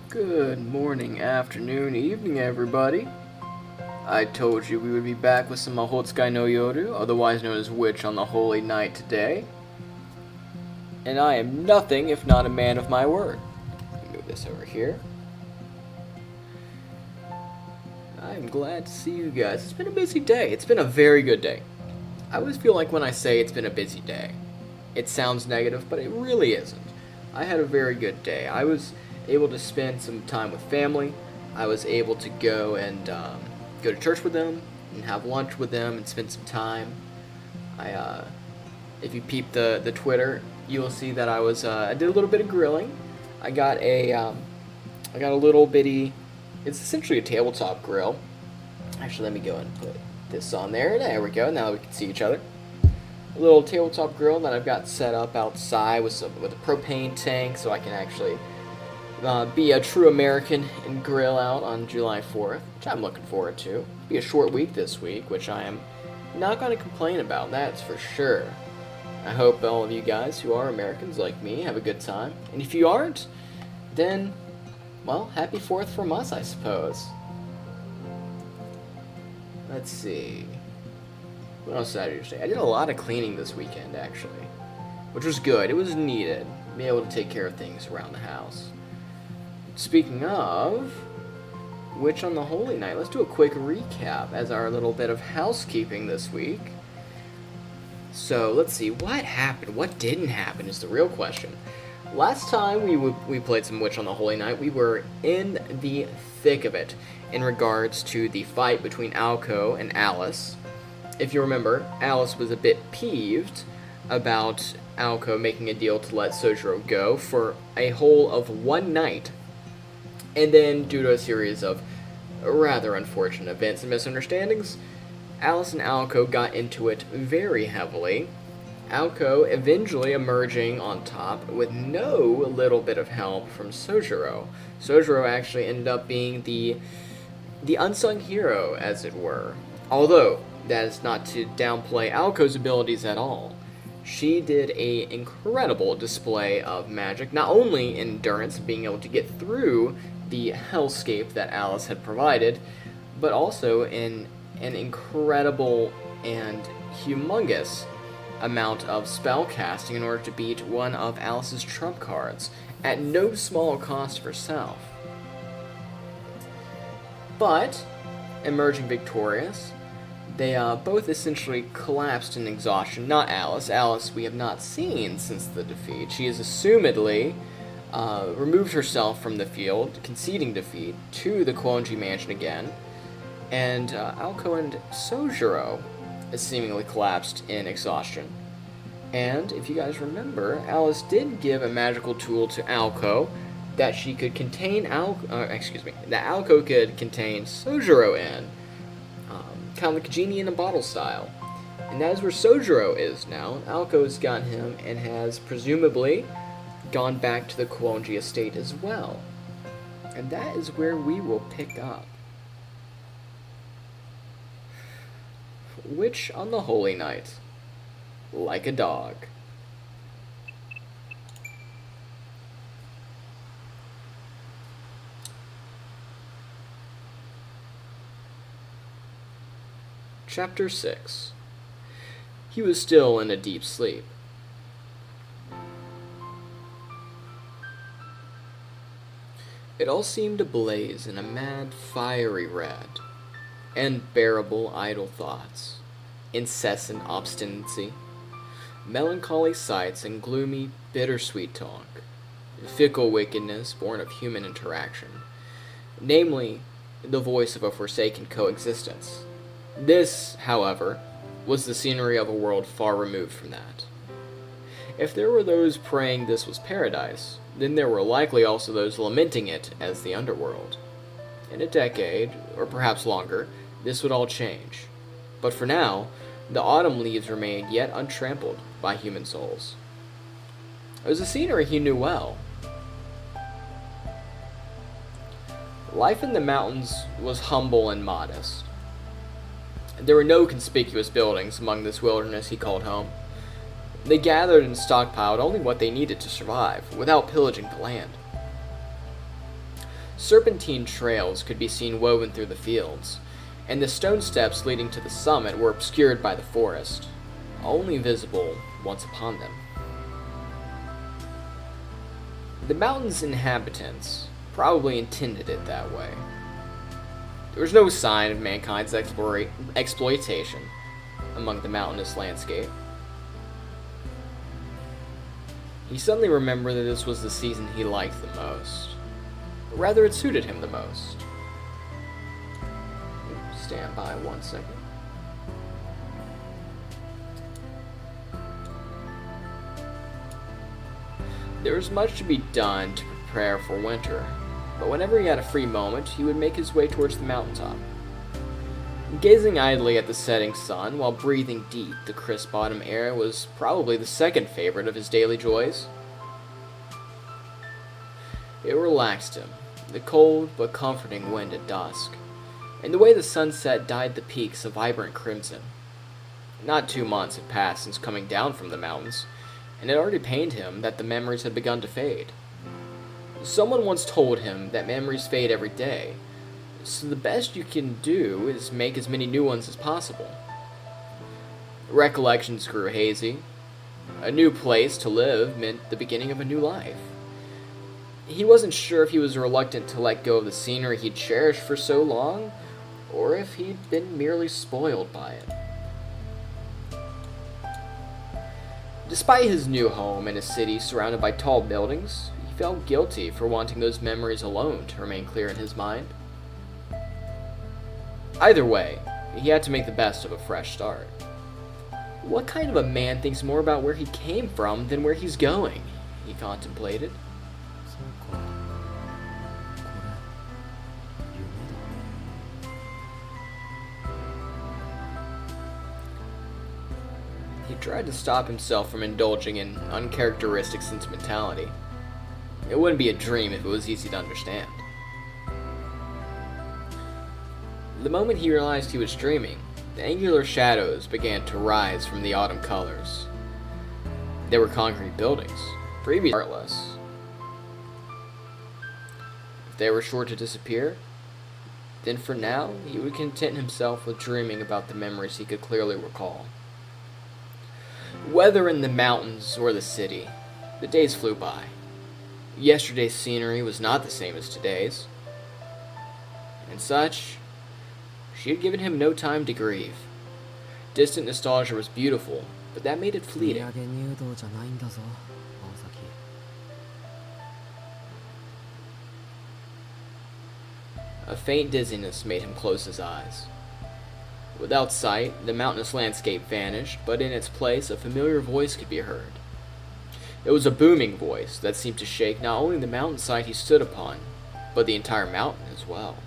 Good morning, afternoon, evening, everybody. I told you we would be back with some Mahotsukai no Yoru, otherwise known as Witch on the Holy Night today. And I am nothing if not a man of my word. Move this over here. I'm glad to see you guys. It's been a busy day. It's been a very good day. I always feel like when I say it's been a busy day, it sounds negative, but it really isn't. I had a very good day. I was able to spend some time with family. I was able to go and go to church with them and have lunch with them and spend some time. If you peep the Twitter, you will see that I did a little bit of grilling. I got a little bitty. It's essentially a tabletop grill. Actually, let me go and put this on there. There we go. Now we can see each other. A little tabletop grill that I've got set up outside with a propane tank, so I can actually be a true American and grill out on July 4th, which I'm looking forward to. It'll be a short week this week, which I am not going to complain about. That's for sure. I hope all of you guys who are Americans like me have a good time, and if you aren't, then, well, happy 4th from us, I suppose. Let's see. What else did I do today? I did a lot of cleaning this weekend, actually, which was good. It was needed. Be able to take care of things around the house. Speaking of Witch on the Holy Night, let's do a quick recap as our little bit of housekeeping this week. So let's see, what happened? What didn't happen is the real question. Last time we played some Witch on the Holy Night, we were in the thick of it in regards to the fight between Aoko and Alice. If you remember, Alice was a bit peeved about Aoko making a deal to let Soujyuro go for a whole of one night. And then, due to a series of rather unfortunate events and misunderstandings, Alice and Aoko got into it very heavily. Aoko eventually emerging on top with no little bit of help from Soujyuro. Soujyuro actually ended up being the unsung hero, as it were. Although, that is not to downplay Aoko's abilities at all. She did an incredible display of magic, not only in endurance, being able to get through the hellscape that Alice had provided, but also in an incredible and humongous amount of spell casting in order to beat one of Alice's trump cards, at no small cost of herself. But, emerging victorious, they both essentially collapsed in exhaustion. Not Alice. Alice we have not seen since the defeat. She has assumedly removed herself from the field, conceding defeat to the Sono-G mansion again. And Aoko and Soujyuro has seemingly collapsed in exhaustion. And if you guys remember, Alice did give a magical tool to Aoko that she could contain that Aoko could contain Soujyuro in. Kind of like a genie in a bottle style. And that is where Soujyuro is now. Aoko's got him and has presumably gone back to the Sono-G estate as well. And that is where we will pick up. Witch on the Holy Night. Like a dog. Chapter 6. He was still in a deep sleep. It all seemed ablaze in a mad, fiery red. Unbearable idle thoughts, incessant obstinacy, melancholy sights, and gloomy, bittersweet talk. Fickle wickedness born of human interaction, namely, the voice of a forsaken coexistence. This, however, was the scenery of a world far removed from that. If there were those praying this was paradise, then there were likely also those lamenting it as the underworld. In a decade, or perhaps longer, this would all change. But for now, the autumn leaves remained yet untrampled by human souls. It was a scenery he knew well. Life in the mountains was humble and modest. There were no conspicuous buildings among this wilderness he called home. They gathered and stockpiled only what they needed to survive, without pillaging the land. Serpentine trails could be seen woven through the fields, and the stone steps leading to the summit were obscured by the forest, only visible once upon them. The mountain's inhabitants probably intended it that way. There was no sign of mankind's exploitation among the mountainous landscape. He suddenly remembered that this was the season he liked the most. Or rather, it suited him the most. Stand by 1 second. There was much to be done to prepare for winter, but whenever he had a free moment, he would make his way towards the mountaintop. Gazing idly at the setting sun while breathing deep the crisp autumn air was probably the second favorite of his daily joys. It relaxed him, the cold but comforting wind at dusk, and the way the sunset dyed the peaks a vibrant crimson. Not 2 months had passed since coming down from the mountains, and it already pained him that the memories had begun to fade. Someone once told him that memories fade every day, so the best you can do is make as many new ones as possible. Recollections grew hazy. A new place to live meant the beginning of a new life. He wasn't sure if he was reluctant to let go of the scenery he'd cherished for so long, or if he'd been merely spoiled by it. Despite his new home in a city surrounded by tall buildings, he felt guilty for wanting those memories alone to remain clear in his mind. Either way, he had to make the best of a fresh start. What kind of a man thinks more about where he came from than where he's going? He contemplated. He tried to stop himself from indulging in uncharacteristic sentimentality. It wouldn't be a dream if it was easy to understand. The moment he realized he was dreaming, the angular shadows began to rise from the autumn colors. They were concrete buildings, previously artless. If they were sure to disappear, then for now he would content himself with dreaming about the memories he could clearly recall. Whether in the mountains or the city, the days flew by. Yesterday's scenery was not the same as today's. And such, she had given him no time to grieve. Distant nostalgia was beautiful, but that made it fleeting. A faint dizziness made him close his eyes. Without sight, the mountainous landscape vanished, but in its place a familiar voice could be heard. It was a booming voice that seemed to shake not only the mountainside he stood upon, but the entire mountain as well.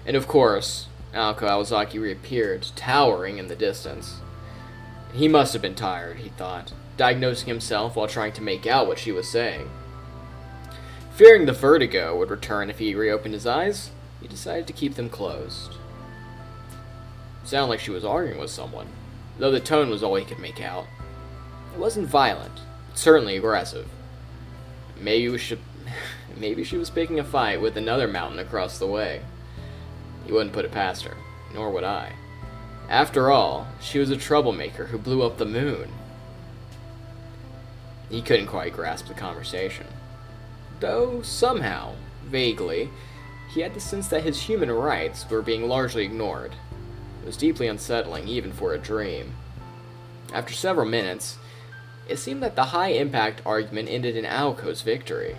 And of course, Aoko Awazaki reappeared, towering in the distance. He must have been tired, he thought, diagnosing himself while trying to make out what she was saying. Fearing the vertigo would return if he reopened his eyes, he decided to keep them closed. It sounded like she was arguing with someone, though the tone was all he could make out. It wasn't violent, but certainly aggressive. Maybe she was picking a fight with another mountain across the way. He wouldn't put it past her, nor would I. After all, she was a troublemaker who blew up the moon. He couldn't quite grasp the conversation. Though, somehow, vaguely, he had the sense that his human rights were being largely ignored. It was deeply unsettling, even for a dream. After several minutes, it seemed that the high-impact argument ended in Aoko's victory.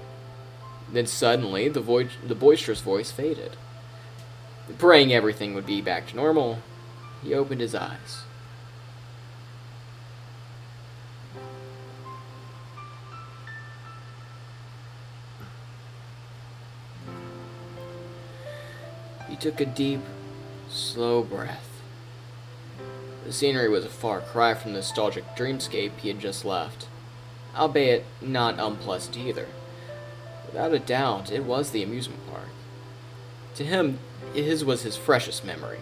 Then suddenly, the boisterous voice faded. Praying everything would be back to normal, he opened his eyes. He took a deep, slow breath. The scenery was a far cry from the nostalgic dreamscape he had just left, albeit not unpleasant either. Without a doubt, it was the amusement park. To him, his was his freshest memory.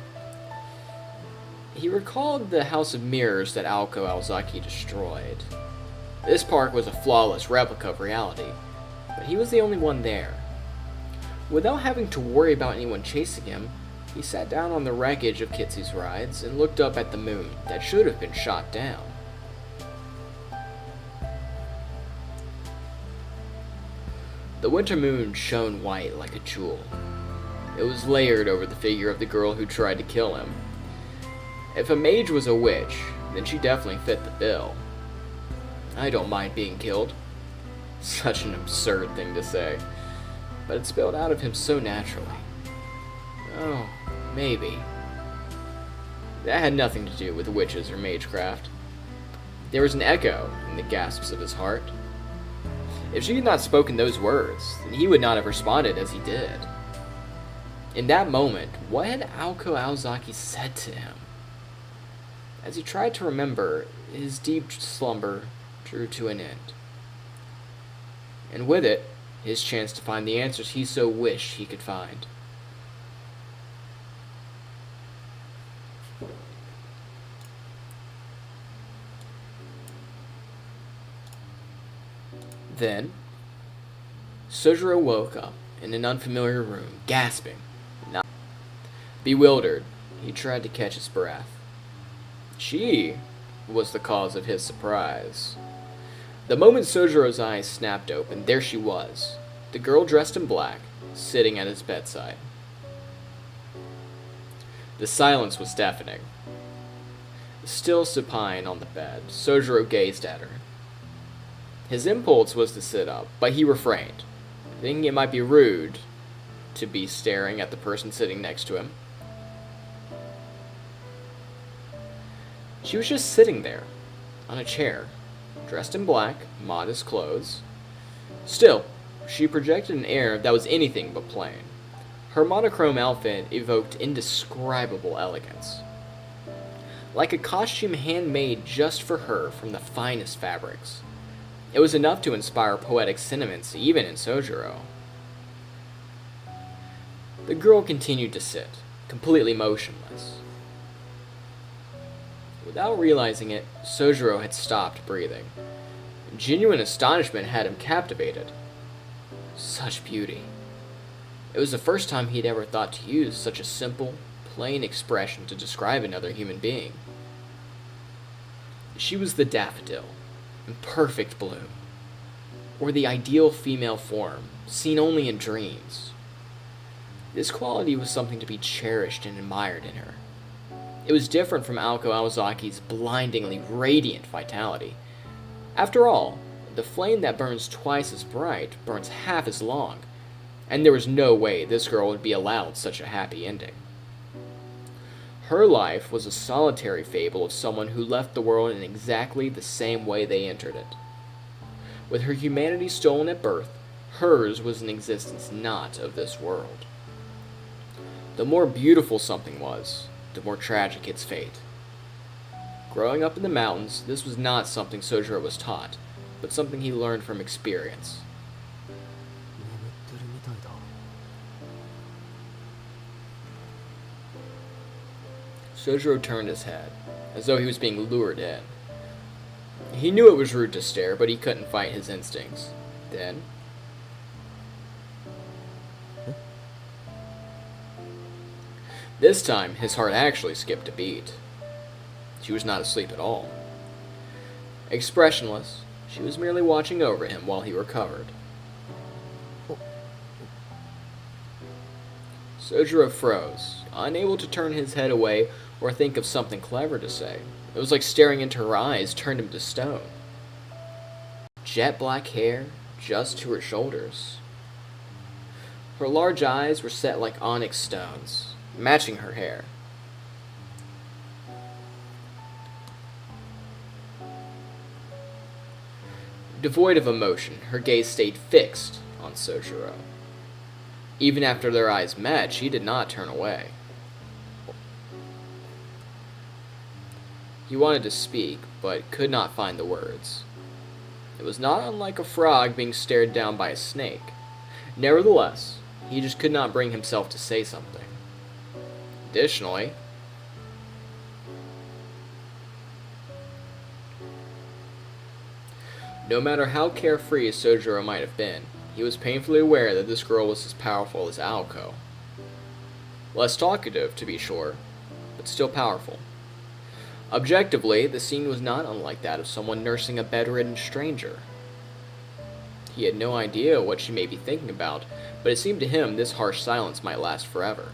He recalled the house of mirrors that Aoko Awazaki destroyed. This park was a flawless replica of reality, but he was the only one there. Without having to worry about anyone chasing him, he sat down on the wreckage of Kitsy's rides and looked up at the moon that should have been shot down. The winter moon shone white like a jewel. It was layered over the figure of the girl who tried to kill him. If a mage was a witch, then she definitely fit the bill. I don't mind being killed. Such an absurd thing to say, but it spilled out of him so naturally. Oh, maybe. That had nothing to do with witches or magecraft. There was an echo in the gasps of his heart. If she had not spoken those words, then he would not have responded as he did. In that moment, what had Aoko Aozaki said to him? As he tried to remember, his deep slumber drew to an end. And with it, his chance to find the answers he so wished he could find. Then, Soujyuro woke up in an unfamiliar room, gasping. Bewildered, he tried to catch his breath. She was the cause of his surprise. The moment Sojuro's eyes snapped open, there she was, the girl dressed in black, sitting at his bedside. The silence was deafening. Still supine on the bed, Soujyuro gazed at her. His impulse was to sit up, but he refrained, thinking it might be rude to be staring at the person sitting next to him. She was just sitting there, on a chair, dressed in black, modest clothes. Still, she projected an air that was anything but plain. Her monochrome outfit evoked indescribable elegance. Like a costume handmade just for her from the finest fabrics. It was enough to inspire poetic sentiments even in Soujyuro. The girl continued to sit, completely motionless. Without realizing it, Soujyuro had stopped breathing. Genuine astonishment had him captivated. Such beauty. It was the first time he had ever thought to use such a simple, plain expression to describe another human being. She was the daffodil, in perfect bloom, or the ideal female form, seen only in dreams. This quality was something to be cherished and admired in her. It was different from Aoko Aozaki's blindingly radiant vitality. After all, the flame that burns twice as bright burns half as long, and there was no way this girl would be allowed such a happy ending. Her life was a solitary fable of someone who left the world in exactly the same way they entered it. With her humanity stolen at birth, hers was an existence not of this world. The more beautiful something was, the more tragic its fate. Growing up in the mountains, this was not something Soujyuro was taught, but something he learned from experience. Soujyuro turned his head, as though he was being lured in. He knew it was rude to stare, but he couldn't fight his instincts. Then, this time, his heart actually skipped a beat. She was not asleep at all. Expressionless, she was merely watching over him while he recovered. Soujyuro froze, unable to turn his head away or think of something clever to say. It was like staring into her eyes turned him to stone. Jet black hair, just to her shoulders. Her large eyes were set like onyx stones, matching her hair. Devoid of emotion, her gaze stayed fixed on Soujyuro. Even after their eyes met, she did not turn away. He wanted to speak, but could not find the words. It was not unlike a frog being stared down by a snake. Nevertheless, he just could not bring himself to say something. Additionally, no matter how carefree Soujyuro might have been, he was painfully aware that this girl was as powerful as Aoko. Less talkative, to be sure, but still powerful. Objectively, the scene was not unlike that of someone nursing a bedridden stranger. He had no idea what she may be thinking about, but it seemed to him this harsh silence might last forever.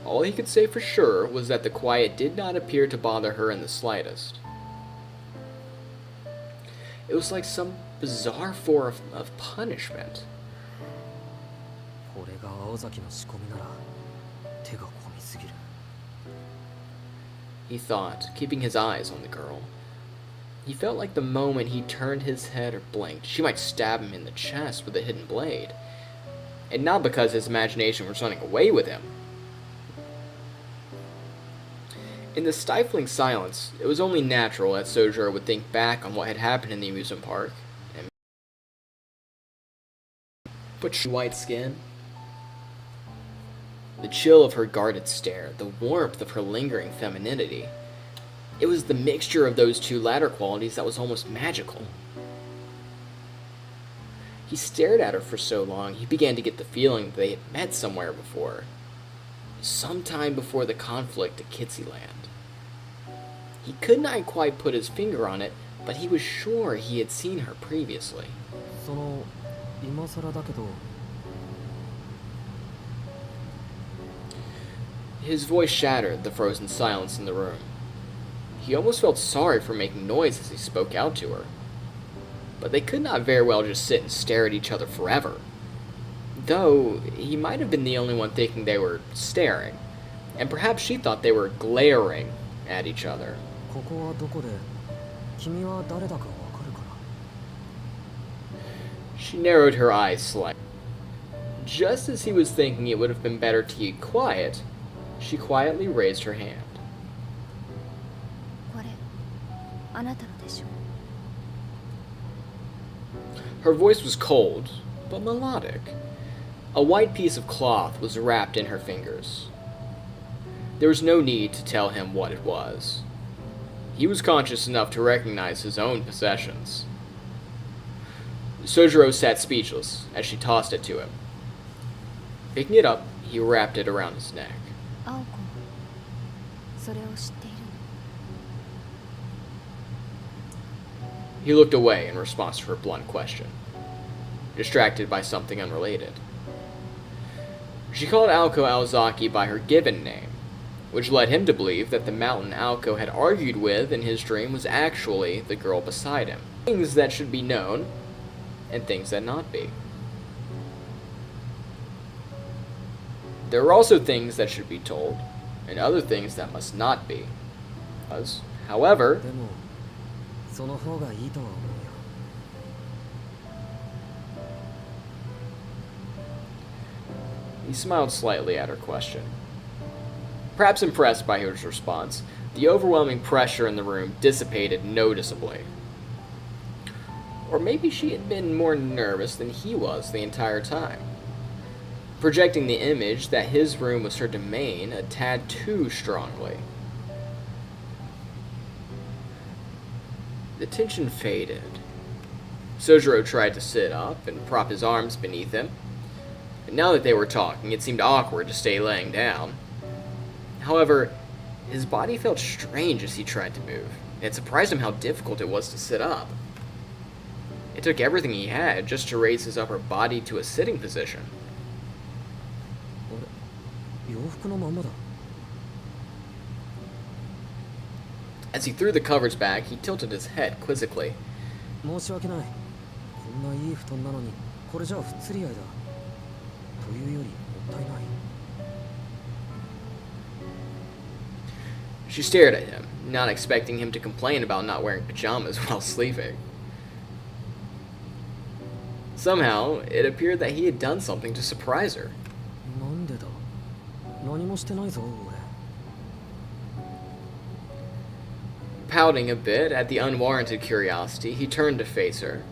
All he could say for sure was that the quiet did not appear to bother her in the slightest. It was like some bizarre form of punishment. He thought, keeping his eyes on the girl. He felt like the moment he turned his head or blinked, she might stab him in the chest with a hidden blade. And not because his imagination was running away with him. In the stifling silence, it was only natural that Soujyuro would think back on what had happened in the amusement park, and but white skin, the chill of her guarded stare, the warmth of her lingering femininity. It was the mixture of those two latter qualities that was almost magical. He stared at her for so long, he began to get the feeling that they had met somewhere before. Sometime before the conflict at Kitsyland. He could not quite put his finger on it, but he was sure he had seen her previously. His voice shattered the frozen silence in the room. He almost felt sorry for making noise as he spoke out to her. But they could not very well just sit and stare at each other forever. Though, he might have been the only one thinking they were staring, and perhaps she thought they were glaring at each other. She narrowed her eyes slightly. Just as he was thinking it would have been better to keep quiet, she quietly raised her hand. Her voice was cold, but melodic. A white piece of cloth was wrapped in her fingers. There was no need to tell him what it was. He was conscious enough to recognize his own possessions. Soujyuro sat speechless as she tossed it to him. Picking it up, he wrapped it around his neck. He looked away in response to her blunt question, distracted by something unrelated. She called Aoko Aozaki by her given name, which led him to believe that the mountain Aoko had argued with in his dream was actually the girl beside him. Things that should be known, and things that not be. There are also things that should be told, and other things that must not be. However, he smiled slightly at her question. Perhaps impressed by his response, the overwhelming pressure in the room dissipated noticeably. Or maybe she had been more nervous than he was the entire time, projecting the image that his room was her domain a tad too strongly. The tension faded. Soujyuro tried to sit up and prop his arms beneath him. And now that they were talking, it seemed awkward to stay laying down. However, his body felt strange as he tried to move. It surprised him how difficult it was to sit up. It took everything he had just to raise his upper body to a sitting position. As he threw the covers back, he tilted his head quizzically. She stared at him, not expecting him to complain about not wearing pajamas while sleeping. Somehow, it appeared that he had done something to surprise her. Pouting a bit at the unwarranted curiosity, he turned to face her.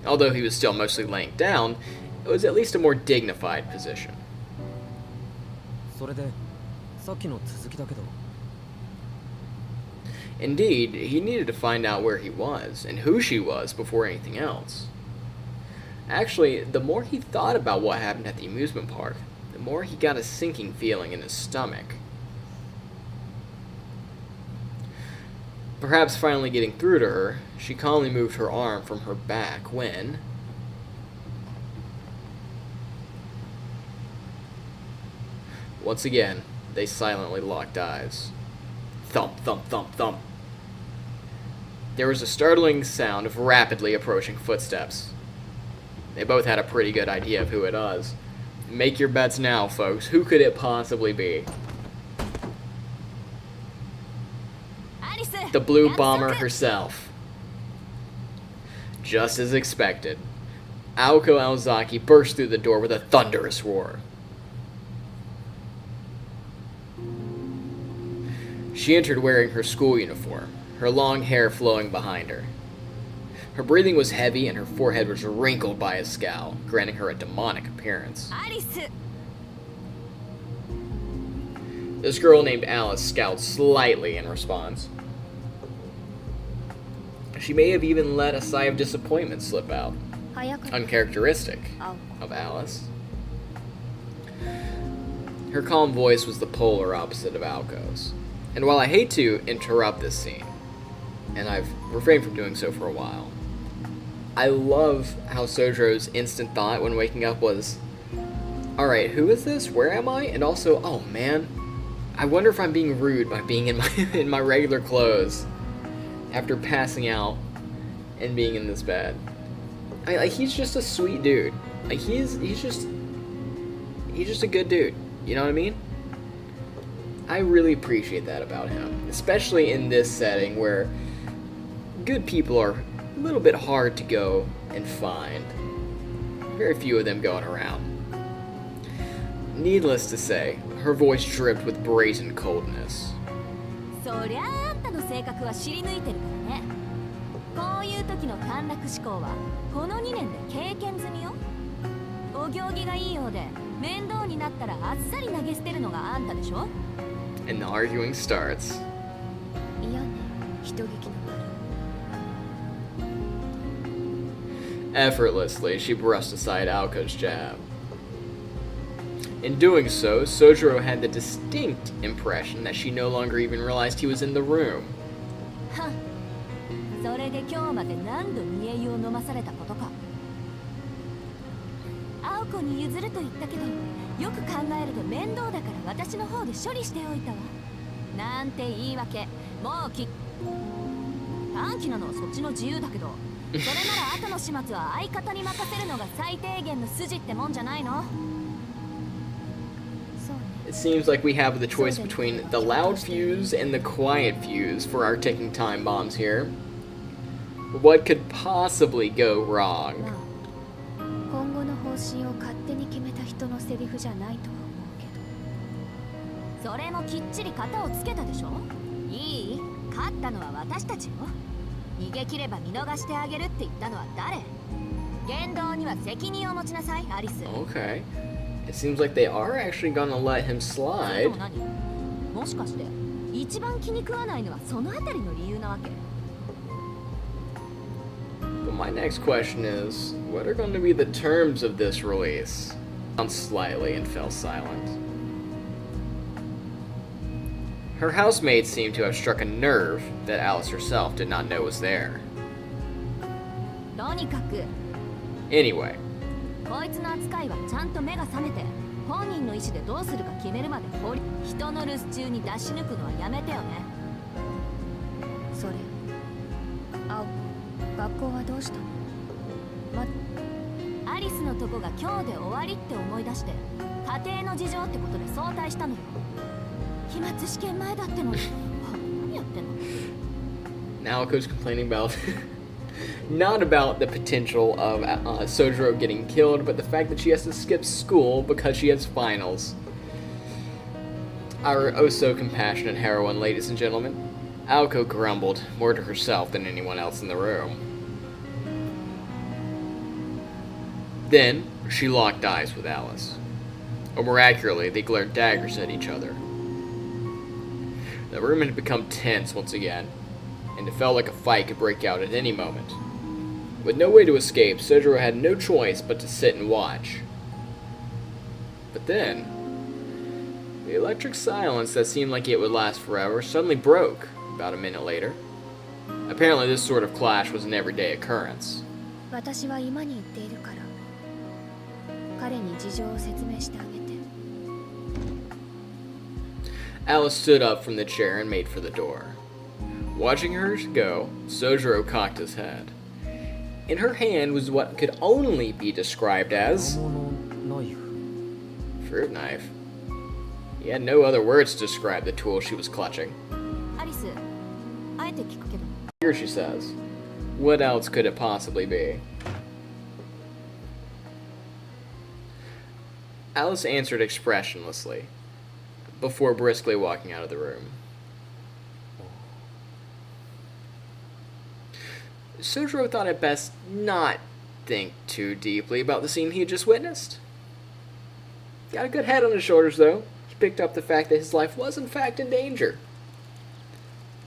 Although he was still mostly laying down, it was at least a more dignified position. Indeed, he needed to find out where he was, and who she was, before anything else. Actually, the more he thought about what happened at the amusement park, the more he got a sinking feeling in his stomach. Perhaps finally getting through to her, she calmly moved her arm from her back when... Once again, they silently locked eyes. Thump, thump, thump, thump. There was a startling sound of rapidly approaching footsteps. They both had a pretty good idea of who it was. Make your bets now, folks. Who could it possibly be? The Blue Bomber herself. Just as expected, Aoko Aozaki burst through the door with a thunderous roar. She entered wearing her school uniform, her long hair flowing behind her. Her breathing was heavy and her forehead was wrinkled by a scowl, granting her a demonic appearance. This girl named Alice scowled slightly in response. She may have even let a sigh of disappointment slip out, uncharacteristic of Alice. Her calm voice was the polar opposite of Aoko's. And while I hate to interrupt this scene, and I've refrained from doing so for a while, I love how Sojuro's instant thought when waking up was, alright, who is this? Where am I? And also, oh man, I wonder if I'm being rude by being in my regular clothes after passing out and being in this bed. He's just a sweet dude. Like he's just a good dude. You know what I mean? I really appreciate that about him, especially in this setting where good people are a little bit hard to go and find. Very few of them going around. Needless to say, her voice dripped with brazen coldness. And the arguing starts. Effortlessly, she brushed aside Aoko's jab. In doing so, Soujyuro had the distinct impression that she no longer even realized he was in the room. It seems like we have the choice between the loud fuse and the quiet fuse for our ticking time bombs here. What could possibly go wrong? Okay. It seems like they are actually gonna let him slide. But my next question is, what are going to be the terms of this release? Sounded slightly and fell silent. Her housemates seemed to have struck a nerve that Alice herself did not know was there. Anyway. Now Aoko's complaining about not about the potential of Soujyuro getting killed, but the fact that she has to skip school because she has finals. Our oh-so-compassionate heroine, ladies and gentlemen. Aoko grumbled, more to herself than anyone else in the room. Then, she locked eyes with Alice. Or miraculously, they glared daggers at each other. The room had become tense once again, and it felt like a fight could break out at any moment. With no way to escape, Soujyuro had no choice but to sit and watch. But then, the electric silence that seemed like it would last forever suddenly broke about a minute later. Apparently this sort of clash was an everyday occurrence. Alice stood up from the chair and made for the door. Watching her go, Soujyuro cocked his head. In her hand was what could only be described as fruit knife. He had no other words to describe the tool she was clutching. Here she says. What else could it possibly be? Alice answered expressionlessly, before briskly walking out of the room. Soujyuro thought it best not think too deeply about the scene he had just witnessed. He got a good head on his shoulders, though. He picked up the fact that his life was, in fact, in danger.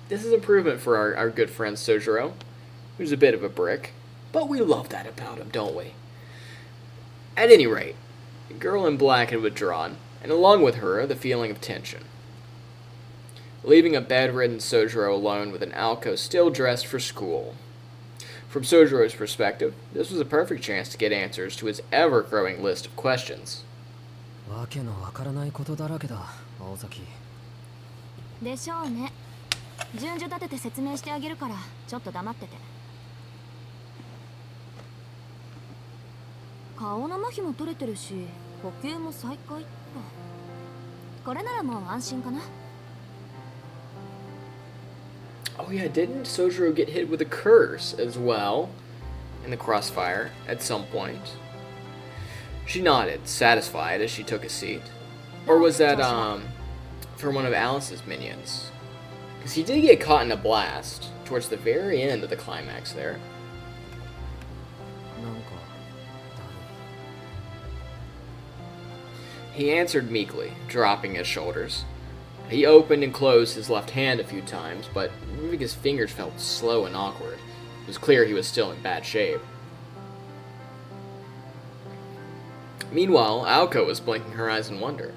This is improvement for our good friend Soujyuro, who's a bit of a brick, but we love that about him, don't we? At any rate, the girl in black had withdrawn, and along with her, the feeling of tension. Leaving a bedridden Soujyuro alone with an Aoko still dressed for school. From Soujyuro's perspective, this was a perfect chance to get answers to his ever-growing list of questions. Oh yeah, didn't Soujyuro get hit with a curse as well in the crossfire at some point? She nodded, satisfied, as she took a seat. Or was that for one of Alice's minions? Because he did get caught in a blast towards the very end of the climax there. He answered meekly, dropping his shoulders. He opened and closed his left hand a few times, but moving his fingers felt slow and awkward. It was clear he was still in bad shape. Meanwhile, Aoko was blinking her eyes in wonder.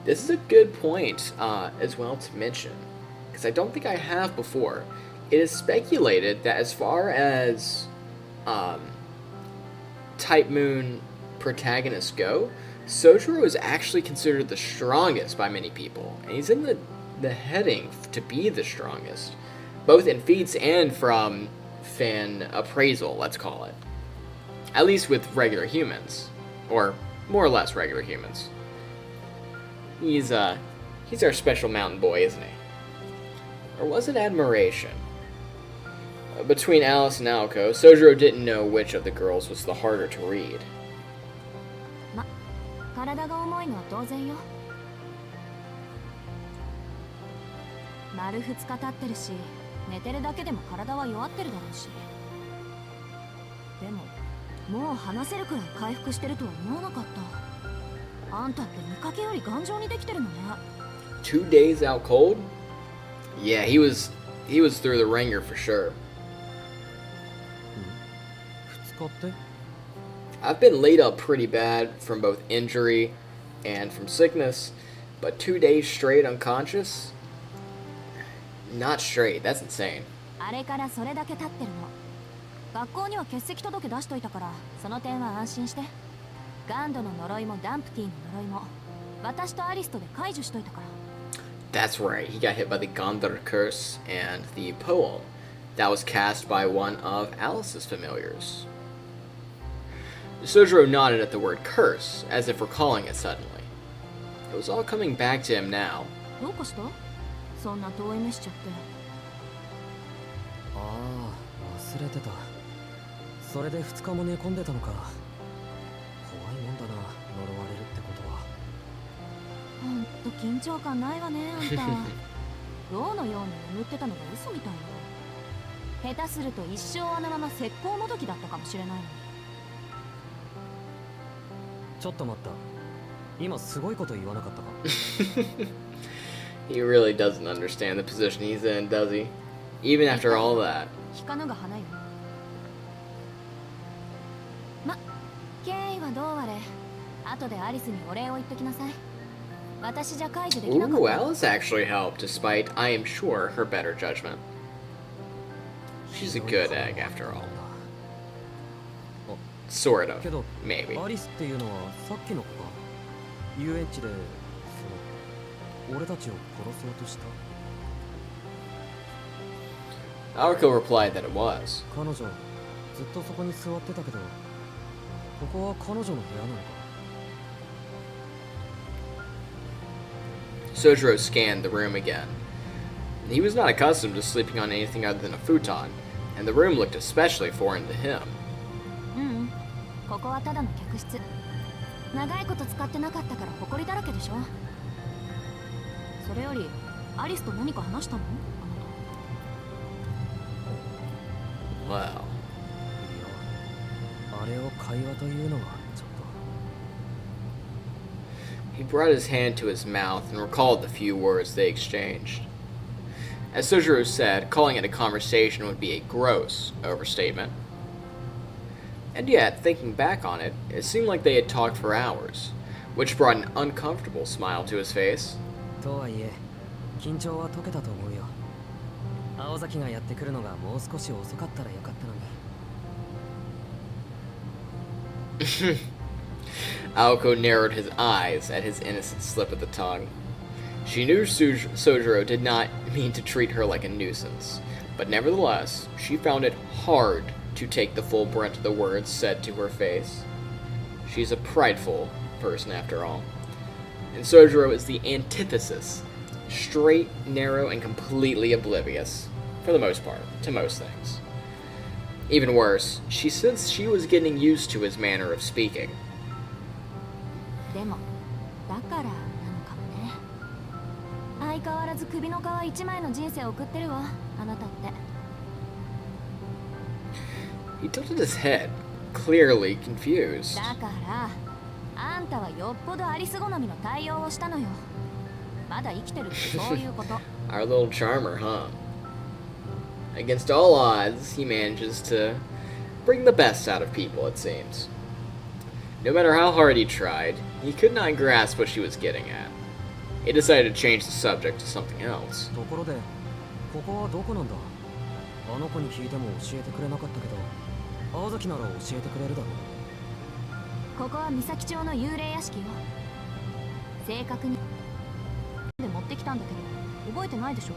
This is a good point as well to mention, because I don't think I have before. It is speculated that as far as Type Moon protagonists go, Soujyuro is actually considered the strongest by many people, and he's in the heading to be the strongest, both in feats and from fan appraisal, let's call it. At least with regular humans, or more or less regular humans. He's our special mountain boy, isn't he? Or was it admiration? Between Alice and Aoko, Soujyuro didn't know which of the girls was the harder to read. "2 days out cold?" Yeah, he was through the ringer for sure. I've been laid up pretty bad from both injury and from sickness, but 2 days straight unconscious? Not straight, that's insane. That's right, he got hit by the Gandhar curse and the poem that was cast by one of Alice's familiars. Soujyuro nodded at the word curse, as if recalling it suddenly. It was all coming back to him now. He really doesn't understand the position he's in, does he? Even after all that. 後でアリスにお礼を言っときなさい。私じゃ解除できなかった。Ooh, Alice actually helped, despite, I am sure, her better judgment. She's a good egg, after all. Sort of, maybe. アリスっていうのはさっきの子か。遊園地で俺たちを殺そうとした。Aoko replied that it was. 彼女ずっとそこに座ってたけど、ここは彼女の部屋なのか。Soujyuro scanned the room again. He was not accustomed to sleeping on anything other than a futon, and the room looked especially foreign to him. ここはただの客室。長いこと使ってなかったから埃だらけでしょ。それよりアリスと何か話したの？ Wow. いや、あれを会話というのはちょっと。 He brought his hand to his mouth and recalled the few words they exchanged. As Soujyuro said, calling it a conversation would be a gross overstatement. And yet, thinking back on it, it seemed like they had talked for hours, which brought an uncomfortable smile to his face. とはいえ、緊張は解けたと思うよ。青崎がやってくるのがもう少し遅かったらよかったのに。Aoko narrowed his eyes at his innocent slip of the tongue. She knew Soujyuro did not mean to treat her like a nuisance, but nevertheless, she found it hard to take the full brunt of the words said to her face. She's a prideful person, after all. And Soujyuro is the antithesis. Straight, narrow, and completely oblivious, for the most part, to most things. Even worse, she says she was getting used to his manner of speaking. でも、だからなのかもね。相変わらず首の皮一枚の人生を送ってるわ、あなたって。He tilted his head, clearly confused. だから、あんたはよっぽどアリス好みの対応をしたのよ。まだ生きてるってそういうこと。Our little charmer, huh? Against all odds, he manages to bring the best out of people, it seems. No matter how hard he tried, he could not grasp what she was getting at. He decided to change the subject to something else. ところで、ここはどこなんだ？あの子に聞いても教えてくれなかったけど、青崎なら教えてくれるだろう。ここは三崎町の幽霊屋敷よ。正確にで持ってきたんだけど、覚えてないでしょ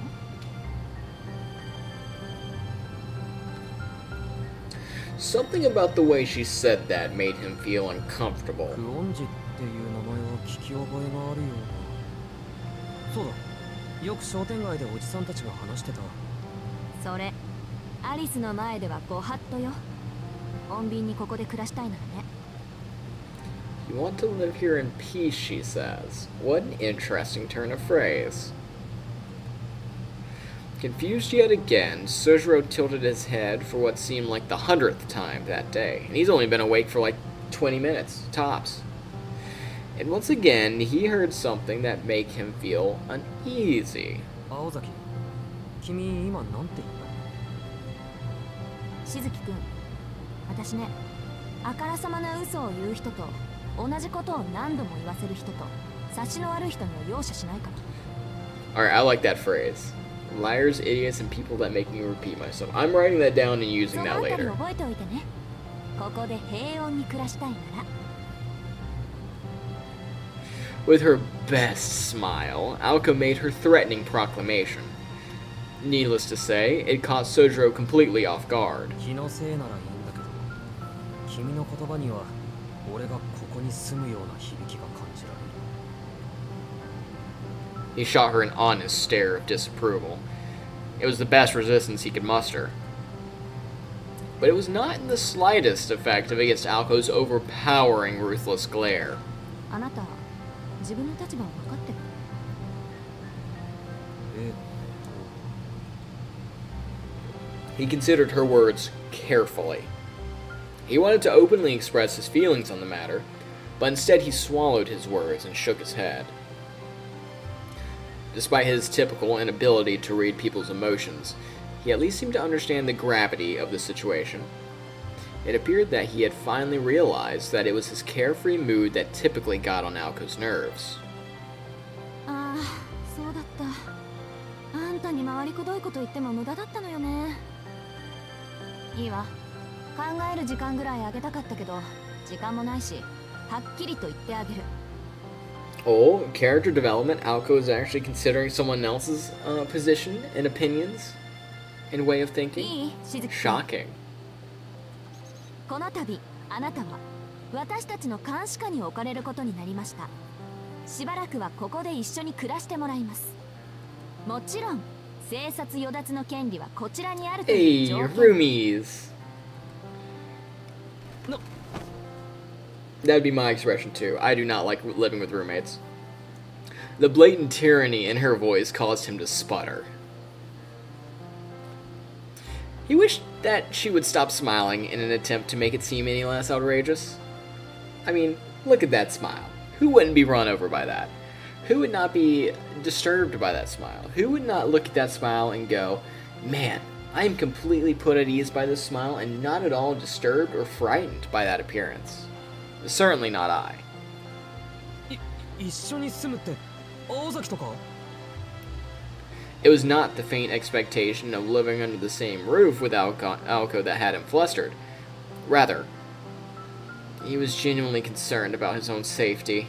？Something about the way she said that made him feel uncomfortable. クオンジっていう名前は聞き覚えがあるような。そうだ。よく商店街でおじさんたちが話してた。それ、アリスの前ではご法度よ。穏便にここで暮らしたいならね。You want to live here in peace, she says. What an interesting turn of phrase. Confused yet again, Soujyuro tilted his head for what seemed like the 100th time that day, and he's only been awake for like 20 minutes, tops. And once again, he heard something that made him feel uneasy. 青崎、君今なんて言った？しずきくん、私ね、あからさまな嘘を言う人と同じことを何度も言わせる人と察しの悪い人には容赦しないから。Alright, I like that phrase. Liars, idiots, and people that make me repeat myself. I'm writing that down and using that later. 覚えておいてね。ここで平穏に暮らしたいなら。With her best smile, Aoko made her threatening proclamation. Needless to say, it caught Soujyuro completely off guard. 気のせいならいいんだけど、君の言葉には俺がここに住むような響きが感じられる。He shot her an honest stare of disapproval. It was the best resistance he could muster. But it was not in the slightest effective against Aoko's overpowering, ruthless glare. あなた、自分の立場を分かってる？He considered her words carefully. He wanted to openly express his feelings on the matter, but instead he swallowed his words and shook his head. Despite his typical inability to read people's emotions, he at least seemed to understand the gravity of the situation. It appeared that he had finally realized that it was his carefree mood that typically got on Aoko's nerves. ああ、そうだった。あんたに回りくどいこと言っても無駄だったのよね。いいわ。考える時間ぐらいあげたかったけど、時間もないし、はっきりと言ってあげる。Oh, character development. Aoko is actually considering someone else's position and opinions and way of い thinking. い？しずき。Shocking. この度、あなたは私たちの監視下に置かれることになりました。しばらくはここで一緒に暮らしてもらいます。もちろん、生殺与奪の権利はこちらにあるという条 Hey, 件。 roomies. No. That'd be my expression too. I do not like living with roommates. The blatant tyranny in her voice caused him to sputter. He wished that she would stop smiling in an attempt to make it seem any less outrageous. I mean, look at that smile. Who wouldn't be run over by that? Who would not be disturbed by that smile? Who would not look at that smile and go, man, I am completely put at ease by this smile and not at all disturbed or frightened by that appearance? Certainly not I. 一緒に住むって青崎とか？ It was not the faint expectation of living under the same roof with Aoko that had him flustered. Rather, he was genuinely concerned about his own safety.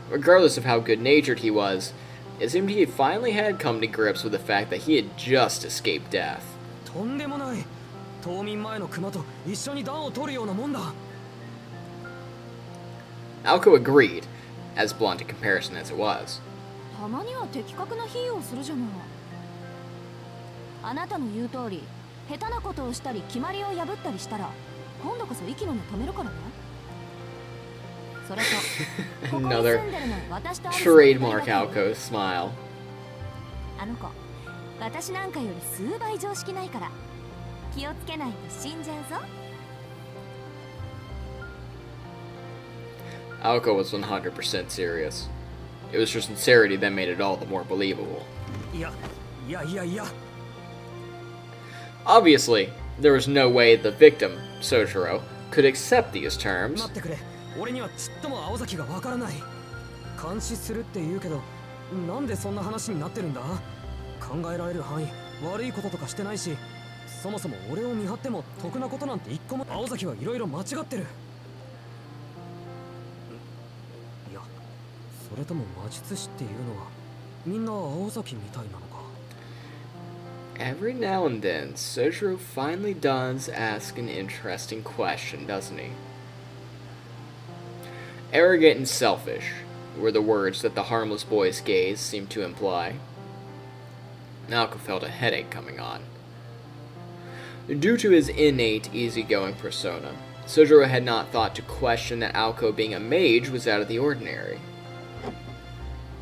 Regardless of how good-natured he was, it seemed he finally had come to grips with the fact that he had just escaped death. とんでもない。冬眠前の熊と一緒に暖を取るようなもんだ。Aoko agreed, as blunt a comparison as it was. たまには的確な比喩をするじゃない。あなたの言う通り、下手なことをしたり決まりを破ったりしたら、今度こそ息の根止めるからね。それと、ここに住んでるの私とアリスの二人だ Trademark けど Aoko's smile. あの子、私なんかより数倍常識ないから、気をつけないと死んじゃうぞ。Aoko was 100% serious. It was her sincerity that made it all the more believable. いや。 Obviously, there was no way the victim, Soujyuro, could accept these terms. 待ってくれ。俺にはちっとも青崎がわからない。監視するって言うけど、なんでそんな話になってるんだ？考えられる範囲、悪いこととかしてないし、そもそも俺を見張っても得なことなんて一個も。青崎はいろいろ間違ってる。いや、それとも魔術師っていうのはみんな青崎みたいなのか。 Every now and then, Soujyuro finally does ask an interesting question, doesn't he? Arrogant and selfish were the words that the harmless boy's gaze seemed to imply. Aoko felt a headache coming on. Due to his innate easygoing persona, Soujyuro had not thought to question that Aoko being a mage was out of the ordinary.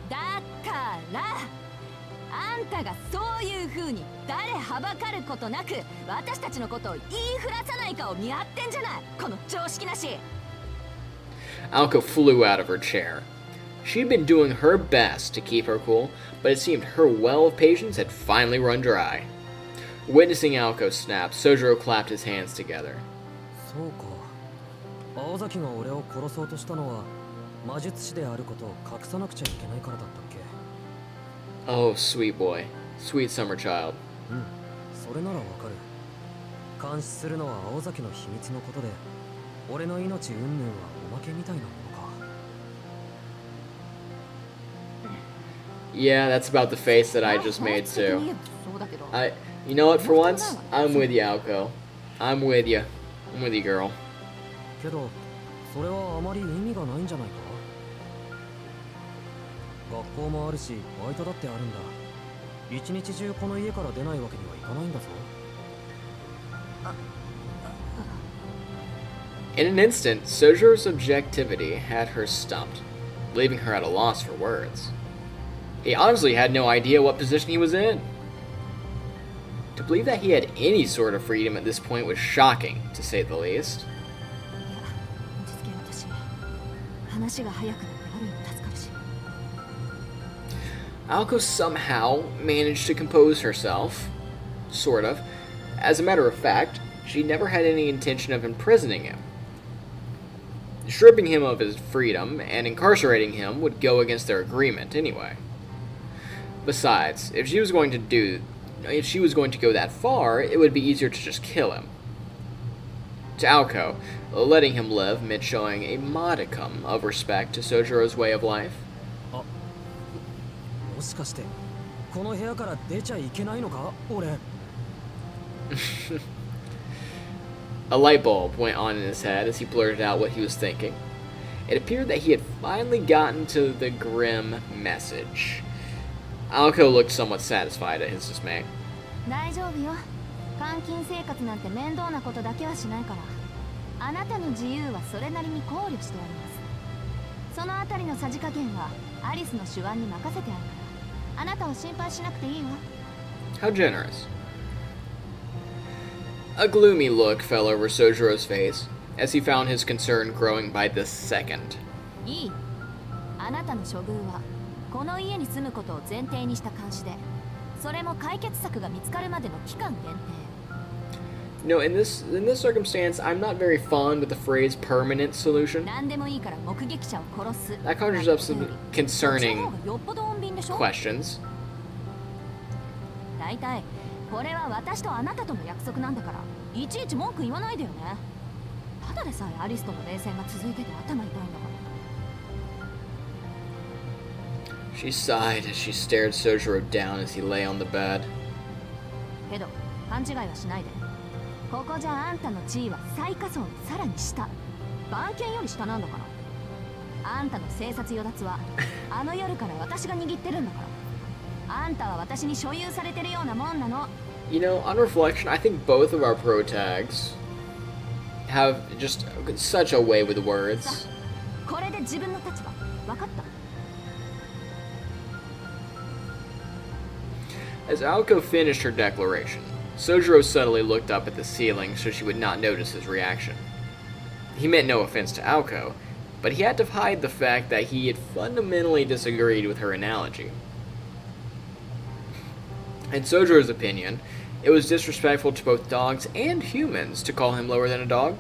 だからあんたがそういう風に誰はばかることなく私たちのことを言いふらさないかを見張ってんじゃない、この常識なし。 Aoko flew out of her chair. She'd been doing her best to keep her cool, but it seemed her well of patience had finally run dry. Witnessing Aoko snap, Soujyuro clapped his hands together. そうか。青崎が俺を殺そうとしたのは魔術師であることを隠さなくちゃいけないからだったっけ？ Oh, sweet boy. Sweet summer child. うん、それならわかる。監視するのは青崎の秘密のことで、俺の命云々はおまけみたいなものか。 Yeah, that's about the face that I just made too. You know what, for once, I'm with you, Aoko. I'm with you. I'm with you, girl. けど、それはあまり意味がないんじゃないか？学校もあるし、バイトだってあるんだ。一日中この家から出ないわけにはいかないんだぞ。 In an instant, Sojuro's objectivity had her stumped, leaving her at a loss for words. He honestly had no idea what position he was in. To believe that he had any sort of freedom at this point was shocking, to say the least. 落ち着け私。話が早くなってある意味助かるし。 Aoko somehow managed to compose herself. Sort of. As a matter of fact, she never had any intention of imprisoning him. Stripping him of his freedom and incarcerating him would go against their agreement anyway. Besides, if she was going to go that far, it would be easier to just kill him. To Aoko, letting him live meant showing a modicum of respect to Soujyuro's way of life. もしかしてこの部屋から出ちゃいけないのか俺 A light bulb went on in his head as he blurted out what he was thinking. It appeared that he had finally gotten to the grim message. Aoko looked somewhat satisfied at his dismay. 大丈夫よ。監禁生活なんて面倒なことだけはしないから。あなたの自由はそれなりに考慮してあります。そのあたりのさじ加減はアリスの手腕に任せてあるから。あなたは心配しなくていいわ。How generous. A gloomy look fell over Sojuro's face as he found his concern growing by the second. いい。あなたの処遇はこの家に住むことを前提にした監視で、それも解決策が見つかるまでの期間限定。No, in this circumstance, I'm not very fond with the phrase permanent solution. 何でもいいから目撃者を殺す。 That conjures up some concerning questions. だいたいこれは私とあなたとの約束なんだから、いちいち文句言わないでよね。ただでさえアリスとの冷戦が続いてて頭痛いんだから。She sighed as she stared Soujyuro down as he lay on the bed. けど勘違いはしないで。ここじゃあんたの地位は最下層のさらに下。番犬より下なんだから。あんたの生殺与奪はあの夜から私が握ってるんだから。あんたは私に所有されてるようなもんなの。You know, on reflection, I think both of our pro tags have just such a way with words. これで自分の立場分かった？ As Aoko finished her declaration, Soujyuro subtly looked up at the ceiling so she would not notice his reaction. He meant no offense to Aoko, but he had to hide the fact that he had fundamentally disagreed with her analogy. In Sojuro's opinion, it was disrespectful to both dogs and humans to call him lower than a dog.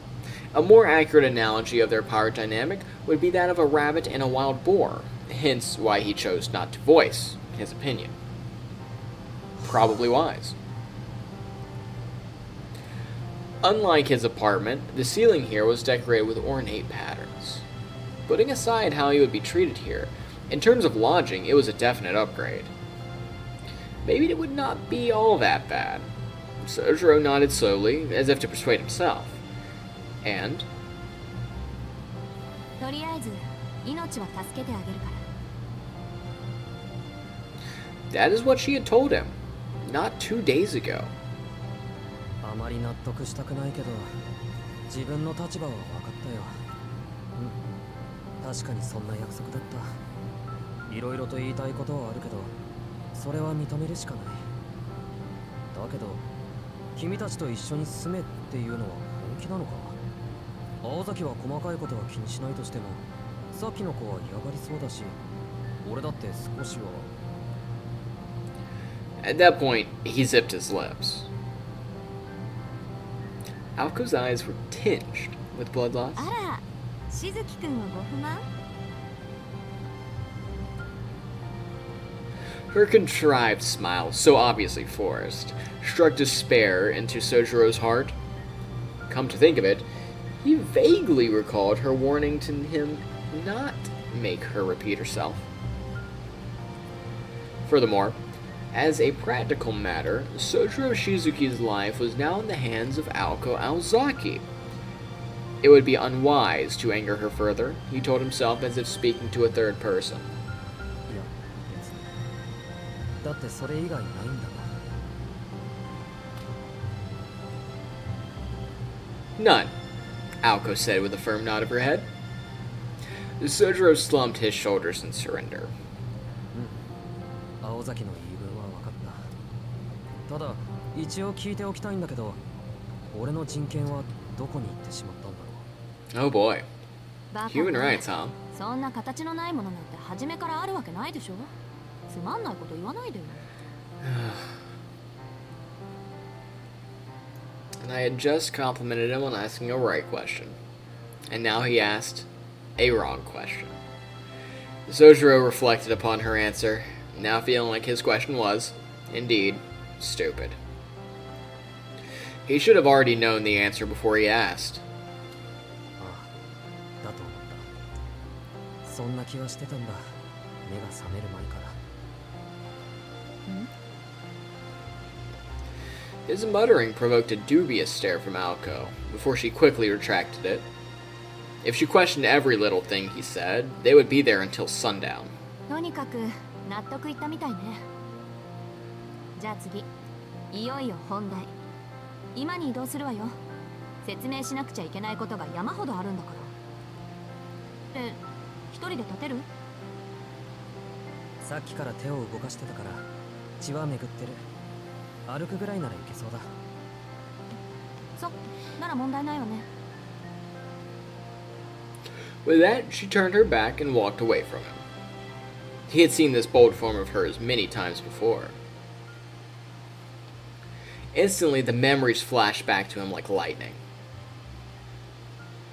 A more accurate analogy of their power dynamic would be that of a rabbit and a wild boar, hence why he chose not to voice his opinion. Probably wise. Unlike his apartment, the ceiling here was decorated with ornate patterns. Putting aside how he would be treated here, in terms of lodging, it was a definite upgrade. Maybe it would not be all that bad. Soujyuro nodded slowly, as if to persuade himself. And とりあえず命は助けてあげるから。 that is what she had told him, not 2 days ago. あまり納得したくないけど、自分の立場は分かったよ。確かにそんな約束だった。いろいろと言いたいことはあるけど、それは認めるしかない。だけど、君たちと一緒に住めっていうのは本気なのか？青崎は細かいことは気にしないとしても、さっきの子は嫌がりそうだし、俺だって少しは。 At that point, he zipped his lips. Aoko's eyes were tinged with blood loss. あら、しずきくんはご不満？ Her contrived smile, so obviously forced, struck despair into Sojuro's heart. Come to think of it, he vaguely recalled her warning to him not make her repeat herself. Furthermore, as a practical matter, Soujyuro Shizuki's life was now in the hands of Aoko Aozaki. It would be unwise to anger her further, he told himself as if speaking to a third person. いや、別に。だってそれ以外ないんだもん。 None, Aoko said with a firm nod of her head. Soujyuro slumped his shoulders in surrender. 青崎の言い分は分かった。ただ、一応聞いておきたいんだけど、俺の人権はどこに行ってしまったんだろう。 Oh boy. バカ Human rights, huh? そんな形のないものなんて初めからあるわけないでしょ。つまんないこと言わないでよ。And I had just complimented him on asking a right question. And now he asked a wrong question. Soujyuro reflected upon her answer, now feeling like his question was, indeed, stupid. He should have already known the answer before he asked. ああ、だと思った。そんな気はしてたんだ。目が覚める前から。His muttering provoked a dubious stare from Aoko, before she quickly retracted it. If she questioned every little thing he said, they would be there until sundown. とにかく納得いったみたいね。じゃあ次、いよいよ本題。今に移動するわよ。説明しなくちゃいけないことが山ほどあるんだから。一人で立てる？さっきから手を動かしてたから血は巡ってる。歩くぐらいならいけそうだ。なら問題ないわね。With that, she turned her back and walked away from him. He had seen this bold form of hers many times before. Instantly, the memories flashed back to him like lightning.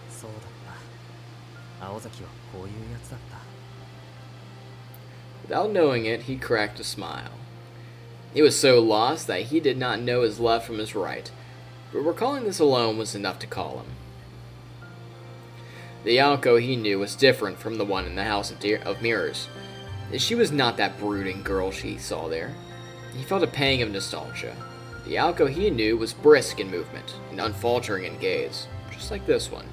そうだった。青崎はこういうやつだった。Without knowing it, he cracked a smile. He was so lost that he did not know his left from his right, but recalling this alone was enough to call him. The Aoko he knew was different from the one in the House of Mirrors. She was not that brooding girl she saw there. He felt a pang of nostalgia. The Aoko he knew was brisk in movement and unfaltering in gaze, just like this one.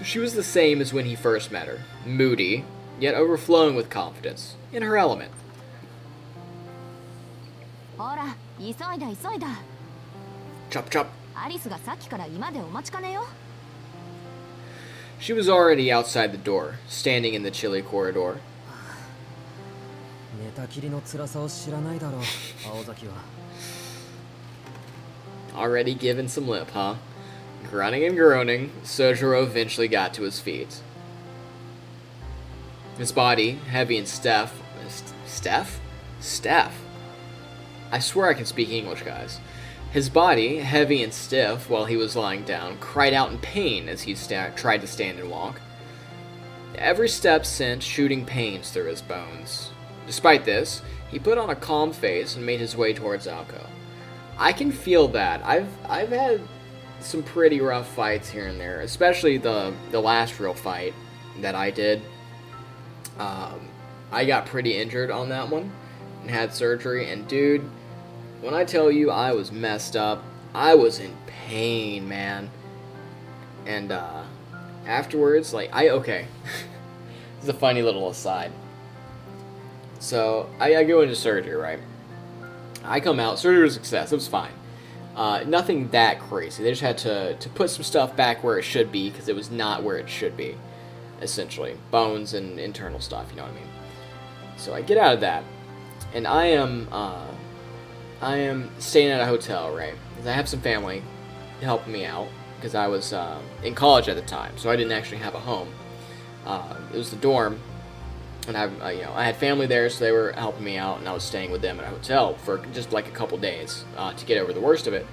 She was the same as when he first met her, moody, yet overflowing with confidence, in her element. ほら、急いだ急いだ。Chop chop. アリスがさっきから今でお待ちかねよ。She was already outside the door, standing in the chilly corridor. 寝たきりの辛さを知らないだろう、青崎は。Already given some lip, huh? Grunting and groaning, Soujyuro eventually got to his feet. His body, heavy and stiff. Steph? I swear I can speak English, guys. His body, heavy and stiff while he was lying down, cried out in pain as he tried to stand and walk. Every step sent shooting pains through his bones. Despite this, he put on a calm face and made his way towards Aoko. I can feel that. I've had some pretty rough fights here and there, especially the last real fight that I did. I got pretty injured on that one and had surgery, and dude, when I tell you I was messed up, I was in pain, man. And afterwards, okay. This is a funny little aside. So I go into surgery, right? I come out, surgery was a success, it was fine. Nothing that crazy. They just had to put some stuff back where it should be, because it was not where it should be, essentially. Bones and internal stuff, you know what I mean? So I get out of that, and I am staying at a hotel, right? Because I have some family helping me out, because I was in college at the time, so I didn't actually have a home. It was the dorm, and I had family there, so they were helping me out, and I was staying with them at a hotel for just like a couple days to get over the worst of it.